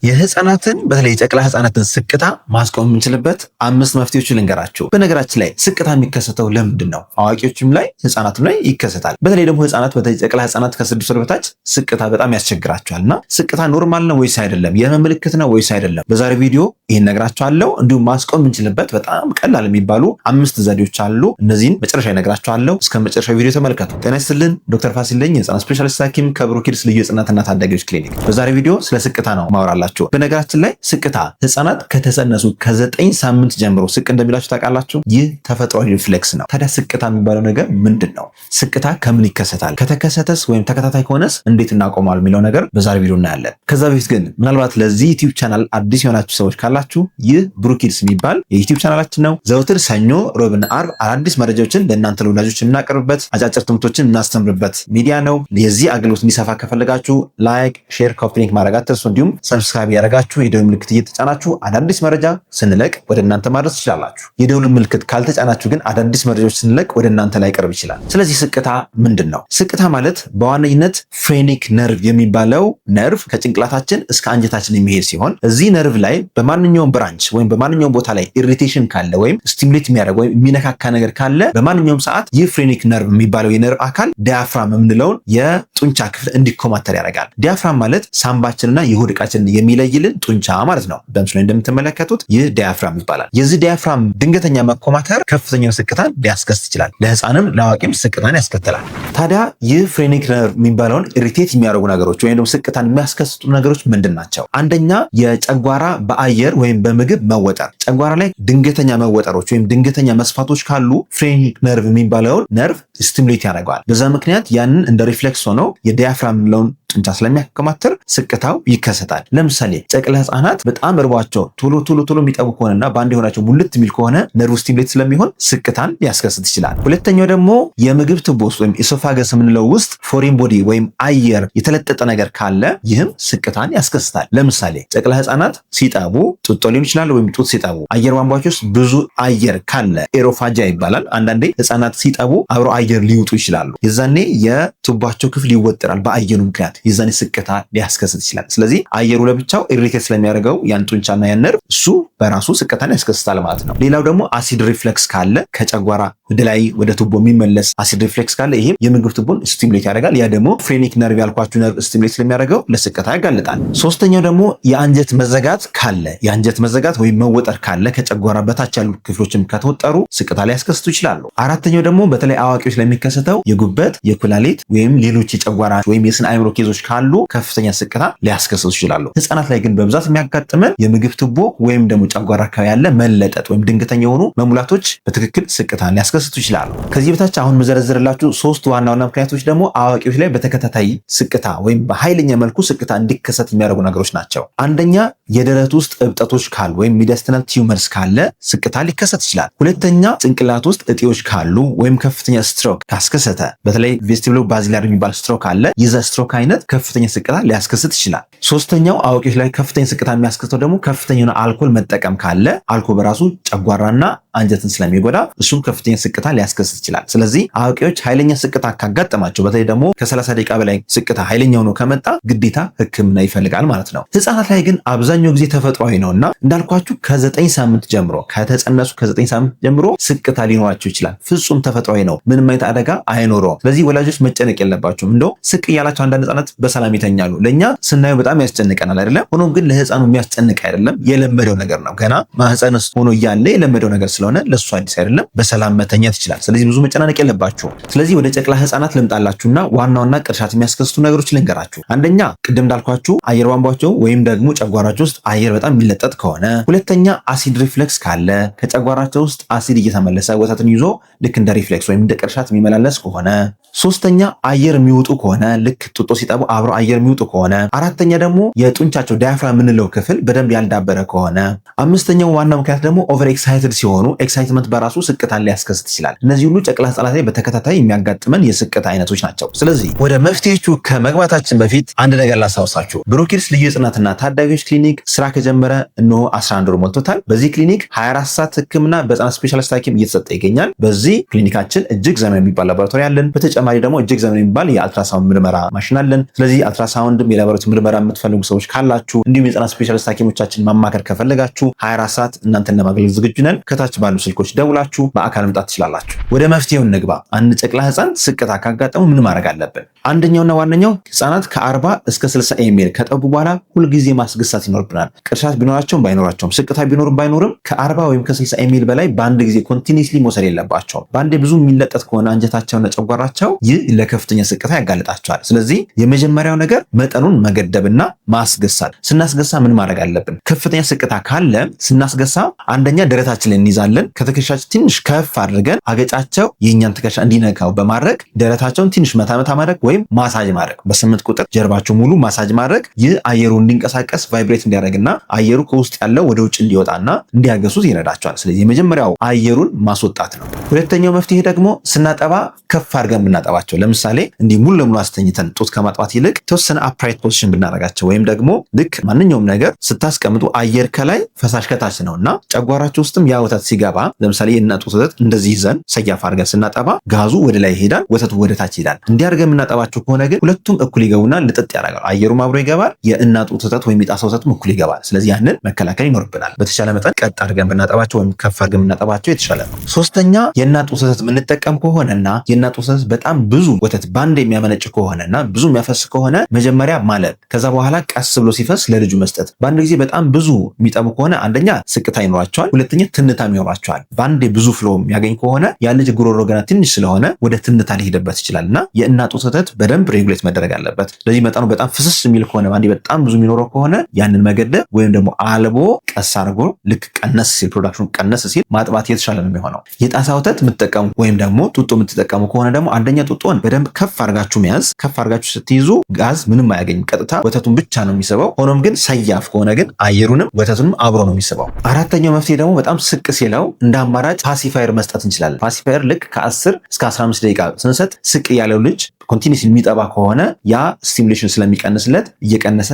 የህፃናትን በተለይ የጨቅላ ህፃናትን ስቅታ ማስቆም የምንችልበት 5 መፍትሄዎችን ልንገራችሁ። በነገራችን ላይ ስቅታ የሚከሰተው ለምንድን ነው? አዋቂዎችም ላይ ህፃናትም ላይ ይከሰታል። በተለይ ደግሞ ህፃናት በተለይ ጨቅላ ህፃናት ከ6 ወር በታች ስቅታ በጣም ያስቸግራቸዋልና ስቅታ ኖርማል ነው ወይስ አይደለም? የህመም ምልክት ነው ወይስ አይደለም? በዛሬ ቪዲዮ ይሄን ነግራችኋለሁ። እንዲሁም ማስቆም የምንችልበት በጣም ቀላል የሚባሉ 5 ዘዴዎች አሉ። እነዚህን መጨረሻ ነግራችኋለሁ። እስከ መጨረሻ ቪዲዮ ተመልከቱ። ጤና ይስጥልን፣ ዶክተር ፋሲል ነኝ፣ የህፃናት ስፔሻሊስት ሐኪም ከብሩክ ኪድስ ልዩ ህፃናትና ታዳጊዎች ክሊኒክ። በዛሬ ቪዲዮ ስለ ስቅታ ነው ማወራላችሁ። በነገራችን ላይ ስቅታ ህፃናት ከተጸነሱ ከ9 ሳምንት ጀምሮ ስቅ እንደሚላችሁ ታውቃላችሁ። ይህ ተፈጥሯዊ ሪፍሌክስ ነው። ታዲያ ስቅታ የሚባለው ነገር ምንድን ነው? ስቅታ ከምን ይከሰታል? ከተከሰተስ ወይም ተከታታይ ከሆነስ እንዴት እናቆማል የሚለው ነገር በዛሬ ቪዲዮ እናያለን። ከዛ በፊት ግን ምናልባት ለዚህ ዩቲዩብ ቻናል አዲስ የሆናችሁ ሰዎች ካላችሁ ይህ ብሩክ ኪድስ የሚባል የዩቲዩብ ቻናላችን ነው። ዘውትር ሰኞ፣ ሮብና አርብ አዳዲስ መረጃዎችን ለእናንተ ለወላጆች የምናቀርብበት አጫጭር ትምህርቶችን የምናስተምርበት ሚዲያ ነው። የዚህ አገልግሎት እንዲሰፋ ከፈለጋችሁ ላይክ፣ ሼር፣ ኮፒ ሊንክ ማድረግ አትርሱ። እንዲሁም ሰብስክራይብ ያደረጋችሁ የደውል ምልክት እየተጫናችሁ አዳዲስ መረጃ ስንለቅ ወደ እናንተ ማድረስ ትችላላችሁ። የደውል ምልክት ካልተጫናችሁ ግን አዳዲስ መረጃዎች ስንለቅ ወደ እናንተ ላይ ቀርብ ይችላል። ስለዚህ ስቅታ ምንድን ነው? ስቅታ ማለት በዋነኝነት ፍሬኒክ ነርቭ የሚባለው ነርቭ ከጭንቅላታችን እስከ አንጀታችን የሚሄድ ሲሆን እዚህ ነርቭ ላይ በማንኛውም ብራንች ወይም በማንኛውም ቦታ ላይ ኢሪቴሽን ካለ ወይም ስቲሙሌት የሚያደርግ ወይም የሚነካካ ነገር ካለ በማንኛውም ሰዓት ይህ ፍሬኒክ ነርቭ የሚባለው የነርቭ አካል ዲያፍራም የምንለውን የጡንቻ ክፍል እንዲኮማተር ያደርጋል። ዲያፍራም ማለት ሳምባችንና የሆድ ዕቃችንን የሚለይልን ጡንቻ ማለት ነው። በምስሉ ላይ እንደምትመለከቱት ይህ ዲያፍራም ይባላል። የዚህ ዲያፍራም ድንገተኛ መኮማተር ከፍተኛ ስቅታን ሊያስከስት ይችላል። ለህፃንም ለአዋቂም ስቅታን ያስከትላል። ታዲያ ይህ ፍሬኒክ ነርቭ የሚባለውን ኢሪቴት የሚያደርጉ ነገሮች ወይም ደግሞ ስቅታን የሚያስከስቱ ነገሮች ምንድን ናቸው? አንደኛ የጨጓራ በአየር ወይም በምግብ መወጠር። ጨጓራ ላይ ድንገተኛ መወጠሮች ወይም ድንገተኛ መስፋቶች ካሉ ፍሬኒክ ነርቭ የሚባለውን ነርቭ ስቲሙሌት ያደርገዋል። በዛ ምክንያት ያንን እንደ ሪፍሌክስ ሆኖ የዲያፍራም የሚለውን ጡንቻ ስለሚያከማትር ስቅታው ይከሰታል። ለምሳሌ ጨቅላ ህፃናት በጣም እርቧቸው ቶሎ የሚጠቡ ከሆነና በአንድ የሆናቸው ሙልት የሚል ከሆነ ነርቭ ስቲሙሌት ስለሚሆን ስቅታን ሊያስከስት ይችላል። ሁለተኛው ደግሞ የምግብ ቱቦ ውስጥ ወይም ኢሶፋገስ የምንለው ውስጥ ፎሪን ቦዲ ወይም አየር የተለጠጠ ነገር ካለ ይህም ስቅታን ያስከስታል። ለምሳሌ ጨቅላ ህፃናት ሲጠቡ ጡጦ ሊሆን ይችላል ወይም ጡት ሲጠቡ አየር ቧንቧቸው ውስጥ ብዙ አየር ካለ ኤሮፋጃ ይባላል። አንዳንዴ ህፃናት ሲጠቡ አብረው አየር ሊውጡ ይችላሉ። የዛኔ የቱባቸው ክፍል ይወጠራል በአየሩ ምክንያት የዛኔ ስቅታ ሊያስከስት ይችላል። ስለዚህ አየሩ ለብቻው ኢሪቴት ስለሚያደርገው ያን ጡንቻና ያን ነርቭ እሱ በራሱ ስቅታን ያስከስታል ማለት ነው። ሌላው ደግሞ አሲድ ሪፍሌክስ ካለ ከጨጓራ ወደ ላይ ወደ ቱቦ የሚመለስ አሲድ ሪፍሌክስ ካለ ይሄም የምግብ ቱቦን ስቲሙሌት ያደርጋል። ያ ደግሞ ፍሬኒክ ነርቭ ያልኳችሁ ነርቭ ስቲሙሌት ስለሚያደርገው ለስቅታ ያጋልጣል። ሶስተኛው ደግሞ የአንጀት መዘጋት ካለ የአንጀት መዘጋት ወይም መወጠር ካለ ከጨጓራ በታች ያሉ ክፍሎችም ከተወጠሩ ስቅታ ሊያስከስቱ ይችላሉ። አራተኛው ደግሞ በተለይ አዋቂዎች ላይ የሚከሰተው የጉበት፣ የኩላሊት ወይም ሌሎች የጨጓራ ወይም የስነ አእምሮ ኬዞች ካሉ ከፍተኛ ስቅታ ሊያስከስቱ ይችላሉ። ህፃናት ላይ ግን በብዛት የሚያጋጥመን የምግብ ቱቦ ወይም ደግሞ ጨጓራ አካባቢ ያለ መለጠጥ ወይም ድንገተኛ የሆኑ መሙላቶች በትክክል ስቅታን ሊያስከስቱ ይችላሉ። ከዚህ በታች አሁን መዘረዝርላችሁ 3 ዋና ምክንያቶች ደግሞ አዋቂዎች ላይ በተከታታይ ስቅታ ወይም በኃይለኛ መልኩ ስቅታ እንዲከሰት የሚያደርጉ ነገሮች ናቸው። አንደኛ የደረት ውስጥ እብጠቶች ካሉ ወይም ሚዲያስትናል ቲዩመርስ ካለ ስቅታ ሊከሰት ይችላል። ሁለተኛ ጭንቅላት ውስጥ እጢዎች ካሉ ወይም ከፍተኛ ስትሮክ ካስከሰተ በተለይ ቬስቲቡሎ ባዚላር የሚባል ስትሮክ አለ። የዛ ስትሮክ አይነት ከፍተኛ ስቅታ ሊያስከስት ይችላል። ሶስተኛው አዋቂዎች ላይ ከፍተኛ ስቅታ የሚያስከስተው ደግሞ ከፍተኛ አልኮል መጠቀም ካለ አልኮል በራሱ ጨጓራና አንጀትን ስለሚጎዳ እሱም ከፍተኛ ስቅታ ሊያስከስት ይችላል። ስለዚህ አዋቂዎች ኃይለኛ ስቅታ ካጋጠማቸው በተለይ ደግሞ ከ30 ደቂቃ በላይ ስቅታ ኃይለኛ ሆኖ ከመጣ ግዴታ ሕክምና ይፈልጋል ማለት ነው። ህፃናት ላይ ግን አብዛኛው ጊዜ ተፈጥሯዊ ነውና እንዳልኳችሁ ከ9 ሳምንት ጀምሮ ከተጸነሱ ከ9 ሳምንት ጀምሮ ስቅታ ሊኖራቸው ይችላል። ፍጹም ተፈጥሯዊ ነው። ምንም አይነት አደጋ አይኖረውም። ስለዚህ ወላጆች መጨነቅ የለባቸውም። እንደው ስቅ እያላቸው አንዳንድ ህፃናት በሰላም ይተኛሉ። ለእኛ ስናየው በጣም ያስጨንቀናል አይደለም? ሆኖም ግን ለህፃኑ የሚያስጨንቅ አይደለም። የለመደው ነገር ነው። ገና ማህፀን ውስጥ ሆኖ እያለ የለመደው ነገር ስለሆነ ለሱ አዲስ አይደለም። በሰላም መተኛት ይችላል። ስለዚህ ብዙ መጨናነቅ የለባችሁም። ስለዚህ ወደ ጨቅላ ህፃናት ልምጣላችሁና ዋና ቅርሻት የሚያስከስቱ ነገሮች ልንገራችሁ። አንደኛ ቅድም እንዳልኳችሁ አየር ቧንቧቸው ወይም ደግሞ ጨጓራቸው ውስጥ አየር በጣም የሚለጠጥ ከሆነ፣ ሁለተኛ አሲድ ሪፍሌክስ ካለ ከጨጓራቸው ውስጥ አሲድ እየተመለሰ ወተትን ይዞ ልክ እንደ ሪፍሌክስ ወይም እንደ ቅርሻት የሚመላለስ ከሆነ፣ ሶስተኛ አየር የሚወጡ ከሆነ ልክ ጡጦ ሲጠቡ አብረው አየር የሚወጡ ከሆነ፣ አራተኛ ደግሞ የጡንቻቸው ዳያፍራም የምንለው ክፍል በደንብ ያልዳበረ ከሆነ፣ አምስተኛው ዋና ምክንያት ደግሞ ኦቨር ኤክሳይትድ ሲሆኑ ኤክሳይትመንት በራሱ ስቅታን ሊያስከስት ይችላል። እነዚህ ሁሉ ጨቅላ ህጻናት ላይ በተከታታይ የሚያጋጥመን የስቅታ አይነቶች ናቸው። ስለዚህ ወደ መፍትሄዎቹ ከመግባታችን በፊት አንድ ነገር ላስታውሳችሁ። ብሩክ ኪድስ ልዩ ህጻናትና ታዳጊዎች ክሊኒክ ስራ ከጀመረ እነሆ 11 ወር ሞልቶታል። በዚህ ክሊኒክ 24 ሰዓት ህክምና በህጻናት ስፔሻሊስት ሐኪም እየተሰጠ ይገኛል። በዚህ ክሊኒካችን እጅግ ዘመን የሚባል ላቦራቶሪ አለን። በተጨማሪ ደግሞ እጅግ ዘመን የሚባል የአልትራሳውንድ ምርመራ ማሽን አለን። ስለዚህ አልትራሳውንድም የላቦራቶሪ ምርመራ የምትፈልጉ ሰዎች ካላችሁ እንዲሁም የህጻናት ስፔሻሊስት ሐኪሞቻችን ማማከር ከፈለጋችሁ 24 ሰዓት እናንተን ለማገልገል ዝግጁ ነን። ከታች ባሉ ስልኮች ደውላችሁ በአካል መምጣት ትችላላችሁ። ወደ መፍትሄው እንግባ። አንድ ጨቅላ ህጻን ስቅታ ካጋጠሙ ምን ማድረግ አለብን? አንደኛውና ዋነኛው ህጻናት ከ40 እስከ 60 ኤምኤል ከጠቡ በኋላ ሁልጊዜ ማስገሳት ይኖርብናል። ቅርሻት ቢኖራቸውም ባይኖራቸውም ስቅታ ቢኖርም ባይኖርም ከ40 ወይም ከ60 ኤምኤል በላይ በአንድ ጊዜ ኮንቲኒስሊ መውሰድ የለባቸውም። በአንዴ ብዙ የሚለጠጥ ከሆነ አንጀታቸውና ጨጓራቸው ይህ ለከፍተኛ ስቅታ ያጋልጣቸዋል። ስለዚህ የመጀመሪያው ነገር መጠኑን መገደብና ማስገሳት። ስናስገሳ ምን ማድረግ አለብን? ከፍተኛ ስቅታ ካለ ስናስገሳ አንደኛ ደረታችን ላይ እንይዛለን። ከትከሻችን ትንሽ ከፍ አድርገን አገጫቸው የእኛን ትከሻ እንዲነካው በማድረግ ደረታቸውን ትንሽ መታ ማድረግ ወይም ማሳጅ ማድረግ፣ በ8 ቁጥር ጀርባቸው ሙሉ ማሳጅ ማድረግ። ይህ አየሩ እንዲንቀሳቀስ ቫይብሬት እንዲያደርግና አየሩ ከውስጥ ያለው ወደ ውጭ እንዲወጣና እንዲያገሱት ይረዳቸዋል። ስለዚህ የመጀመሪያው አየሩን ማስወጣት ነው። ሁለተኛው መፍትሄ ደግሞ ስናጠባ ከፍ አድርገን ብናጠባቸው፣ ለምሳሌ እንዲህ ሙሉ ለሙሉ አስተኝተን ጡት ከማጥባት ይልቅ ተወሰነ አፕራይት ፖዚሽን ብናደርጋቸው፣ ወይም ደግሞ ልክ ማንኛውም ነገር ስታስቀምጡ አየር ከላይ ፈሳሽ ከታች ነውና ጨጓራቸው ውስጥም ያ ወተት ሲገባ፣ ለምሳሌ የእናት ጡት ወተት እንደዚህ ይዘን ሰያፍ አድርገን ስናጠባ ጋዙ ወደ ላይ ይሄዳል፣ ወተቱ ወደ ታች ይሄዳል። እንዲያርገን የምናጠባቸው ከሆነ ግን ሁለቱም እኩል ይገቡና ልጥጥ ያደርጋል። አየሩም አብሮ ይገባል፣ የእናት ጡት ወተት ወይም የጣሳ ወተትም እኩል ይገባል። ስለዚህ ያንን መከላከል ይኖርብናል። በተሻለ መጠን ቀጥ አድርገን ብናጠባቸው ወይም ከፍ አድርገን ብናጠባቸው የተሻለ ነው። ሶስተኛ የእናት ጡት ወተት የምንጠቀም ከሆነና የእናት ጡት ወተት በጣም ብዙ ወተት ባንድ የሚያመነጭ ከሆነና ብዙ የሚያፈስ ከሆነ መጀመሪያ ማለብ፣ ከዛ በኋላ ቀስ ብሎ ሲፈስ ለልጁ መስጠት። በአንድ ጊዜ በጣም ብዙ የሚጠቡ ከሆነ አንደኛ ስቅታ ይኖራቸዋል፣ ሁለተኛ ትንታም ይኖራቸዋል። በአንዴ ብዙ ፍሎ የሚያገኝ ከሆነ ያ ልጅ ጉሮሮ ገና ትንሽ ስለሆነ ወደ ትንታ ሊሄድበት ይችላልና የእናት ጡት ወተት በደንብ ሬጉሌት መደረግ አለበት። ስለዚህ መጠኑ በጣም ፍስስ የሚል ከሆነ በአንዴ በጣም ብዙ የሚኖረው ከሆነ ያንን መገደብ ወይም ደግሞ አልቦ ቀስ አድርጎ ልክ ቀነስ ሲል ፕሮዳክሽኑ ቀነስ ሲል ማጥባት የተሻለ ነው የሚሆነው። የጣሳ ወተት የምትጠቀሙ ወይም ደግሞ ጡጦ የምትጠቀሙ ከሆነ ደግሞ አንደኛ ጡጦን በደንብ ከፍ አድርጋችሁ መያዝ። ከፍ አድርጋችሁ ስትይዙ ጋዝ ምንም አያገኝም፣ ቀጥታ ወተቱን ብቻ ነው የሚስበው። ሆኖም ግን ሰያፍ ከሆነ ግን አየሩንም ወተቱንም አብሮ ነው የሚስበው። አራተኛው መፍትሄ ደግሞ በጣም ስቅ ሲለው እንደ አማራጭ ፓሲፋየር መስጠት እንችላለን። ፓሲፋየር ልክ ከ10 እስከ 15 ደቂቃ ስንሰጥ ስቅ ያለው ልጅ ኮንቲኒስ የሚጠባ ከሆነ ያ ስቲሙሌሽን ስለሚቀንስለት እየቀነሰ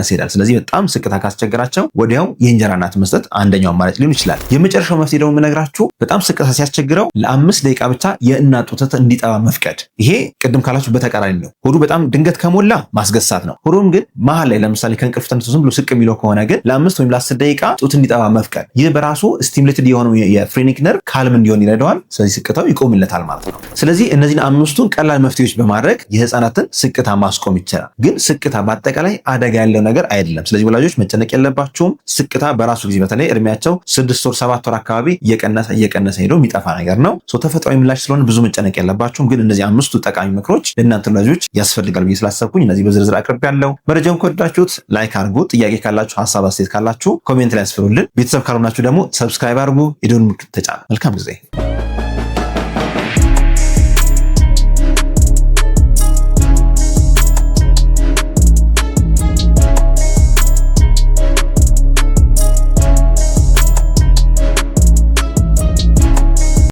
ይሄዳል። ስለዚህ በጣም ስቅታ ካስቸገራቸው ወዲያው የእንጀራ እናት መስጠት አንደኛው አማራጭ ሊሆን ይችላል። የመጨረሻው መፍትሄ ደግሞ የምነግራችሁ በጣም ስቅታ ሲያስቸግረው ለ5 ደቂቃ ብቻ የእናት ጡት እንዲጠባ መፍቀድ። ይሄ ቅድም ካላችሁ በተቃራኒ ነው። ሆዱ በጣም ድንገት ከሞላ ማስገሳት ነው። ሆዱም ግን መሀል ላይ ለምሳሌ ከእንቅልፍ ተነስቶ ዝም ብሎ ስቅ የሚለው ከሆነ ግን ለ5 ወይም ለ10 ደቂቃ ጡት እንዲጠባ መፍቀድ። ይህ በራሱ ስቲሙሌትድ የሆነው የፍሬኒክ ነርቭ ካልም እንዲሆን ይረዳዋል። ስለዚህ ስቅታው ይቆምለታል ማለት ነው። ስለዚህ እነዚህን 5ቱን ቀላል መፍትሄዎች በማድረግ የህፃናትን ስቅታ ማስቆም ይቻላል። ግን ስቅታ በአጠቃላይ አደጋ ያለው ነገር አይደለም። ስለዚህ ወላጆች መጨነቅ የለባቸውም። ስቅታ በራሱ ጊዜ በተለይ እድሜያቸው 6 ወር 7 ወር አካባቢ እየቀነሰ ሄዶ የሚጠፋ ነገር ነው። ተፈጥሯዊ ምላሽ ስለሆነ ብዙ መጨነቅ የለባቸውም። ግን እነዚህ 5ቱ ጠቃሚ ምክሮች ለእናንተ ወላጆች ያስፈልጋል ብዬ ስላሰብኩኝ እነዚህ በዝርዝር አቅርቤያለሁ። መረጃውን ከወደዳችሁት ላይክ አድርጉ። ጥያቄ ካላችሁ፣ ሀሳብ አስተያየት ካላችሁ ኮሜንት ላይ ያስፍሩልን። ቤተሰብ ካልሆናችሁ ደግሞ ሰብስክራይብ አድርጉ፣ የደወል ምልክት ተጫኑ። መልካም ጊዜ